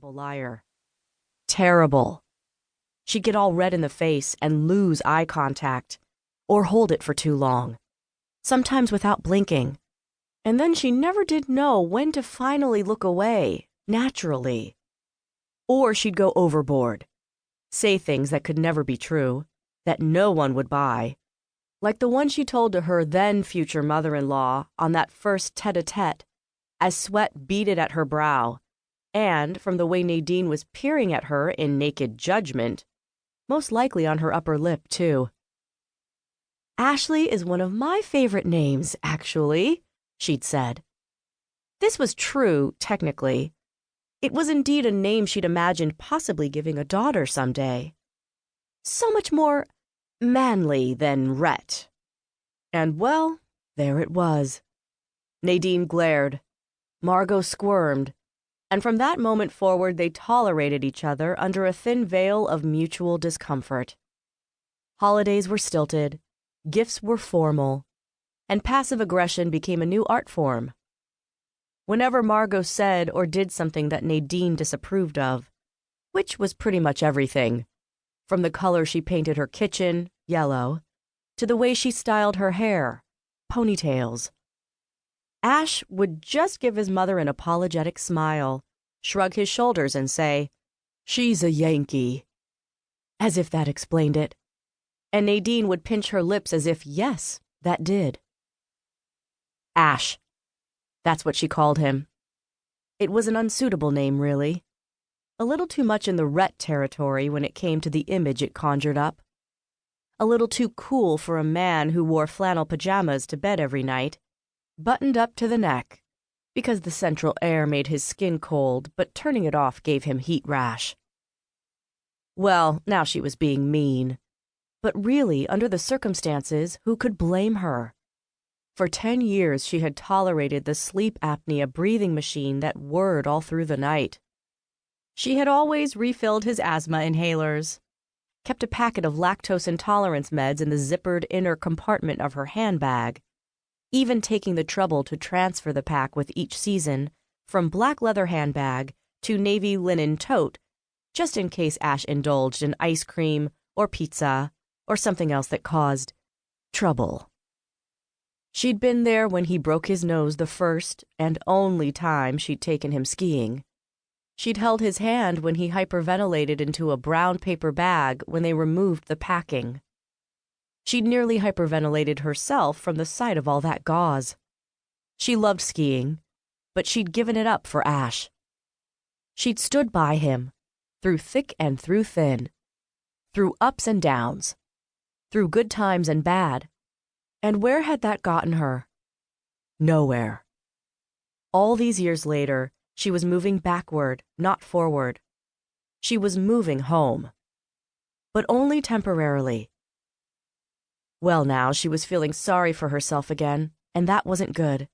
terrible liar. Terrible. She'd get all red in the face and lose eye contact, or hold it for too long, sometimes without blinking. And then she never did know when to finally look away, naturally. Or she'd go overboard, say things that could never be true, that no one would buy, like the one she told to her then future mother-in-law on that first tete-a-tete, as sweat beaded at her brow, and, from the way Nadine was peering at her in naked judgment, most likely on her upper lip, too. "Ashley is one of my favorite names, actually," she'd said. This was true, technically. It was indeed a name she'd imagined possibly giving a daughter someday. So much more manly than Rhett. And, well, there it was. Nadine glared. Margo squirmed. And from that moment forward, they tolerated each other under a thin veil of mutual discomfort. Holidays were stilted, gifts were formal, and passive aggression became a new art form. Whenever Margo said or did something that Nadine disapproved of, which was pretty much everything, from the color she painted her kitchen, yellow, to the way she styled her hair, ponytails, Ash would just give his mother an apologetic smile, shrug his shoulders and say, "She's a Yankee," as if that explained it. And Nadine would pinch her lips as if, yes, that did. Ash. That's what she called him. It was an unsuitable name, really. A little too much in the Rhett territory when it came to the image it conjured up. A little too cool for a man who wore flannel pajamas to bed every night, buttoned up to the neck, because the central air made his skin cold, but turning it off gave him heat rash. Well, now she was being mean. But really, under the circumstances, who could blame her? For 10 years she had tolerated the sleep apnea breathing machine that whirred all through the night. She had always refilled his asthma inhalers, kept a packet of lactose intolerance meds in the zippered inner compartment of her handbag, even taking the trouble to transfer the pack with each season from black leather handbag to navy linen tote, just in case Ash indulged in ice cream or pizza or something else that caused trouble. She'd been there when he broke his nose the first and only time she'd taken him skiing. She'd held his hand when he hyperventilated into a brown paper bag when they removed the packing. She'd nearly hyperventilated herself from the sight of all that gauze. She loved skiing, but she'd given it up for Ash. She'd stood by him, through thick and through thin, through ups and downs, through good times and bad. And where had that gotten her? Nowhere. All these years later, she was moving backward, not forward. She was moving home. But only temporarily. Well, now she was feeling sorry for herself again, and that wasn't good.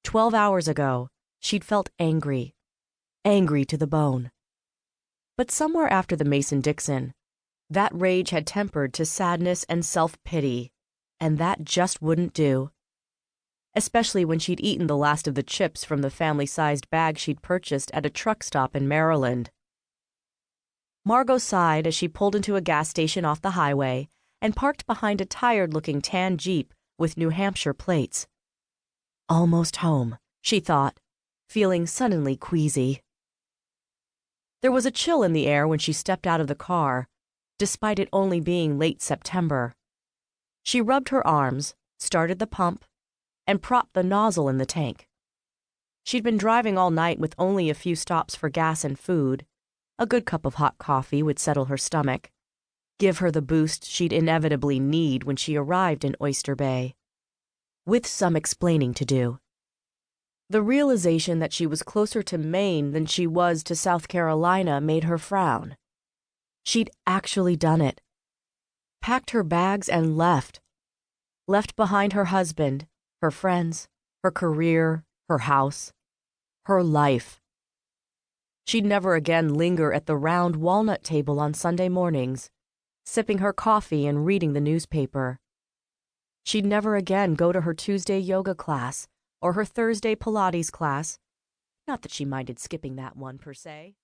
12 hours ago, she'd felt angry. Angry to the bone. But somewhere after the Mason-Dixon, that rage had tempered to sadness and self-pity, and that just wouldn't do. Especially when she'd eaten the last of the chips from the family-sized bag she'd purchased at a truck stop in Maryland. Margo sighed as she pulled into a gas station off the highway and parked behind a tired-looking tan Jeep with New Hampshire plates. Almost home, she thought, feeling suddenly queasy. There was a chill in the air when she stepped out of the car, despite it only being late September. She rubbed her arms, started the pump, and propped the nozzle in the tank. She'd been driving all night with only a few stops for gas and food. A good cup of hot coffee would settle her stomach, give her the boost she'd inevitably need when she arrived in Oyster Bay. With some explaining to do. The realization that she was closer to Maine than she was to South Carolina made her frown. She'd actually done it. Packed her bags and left. Left behind her husband, her friends, her career, her house, her life. She'd never again linger at the round walnut table on Sunday mornings, sipping her coffee and reading the newspaper. She'd never again go to her Tuesday yoga class or her Thursday Pilates class. Not that she minded skipping that one per se.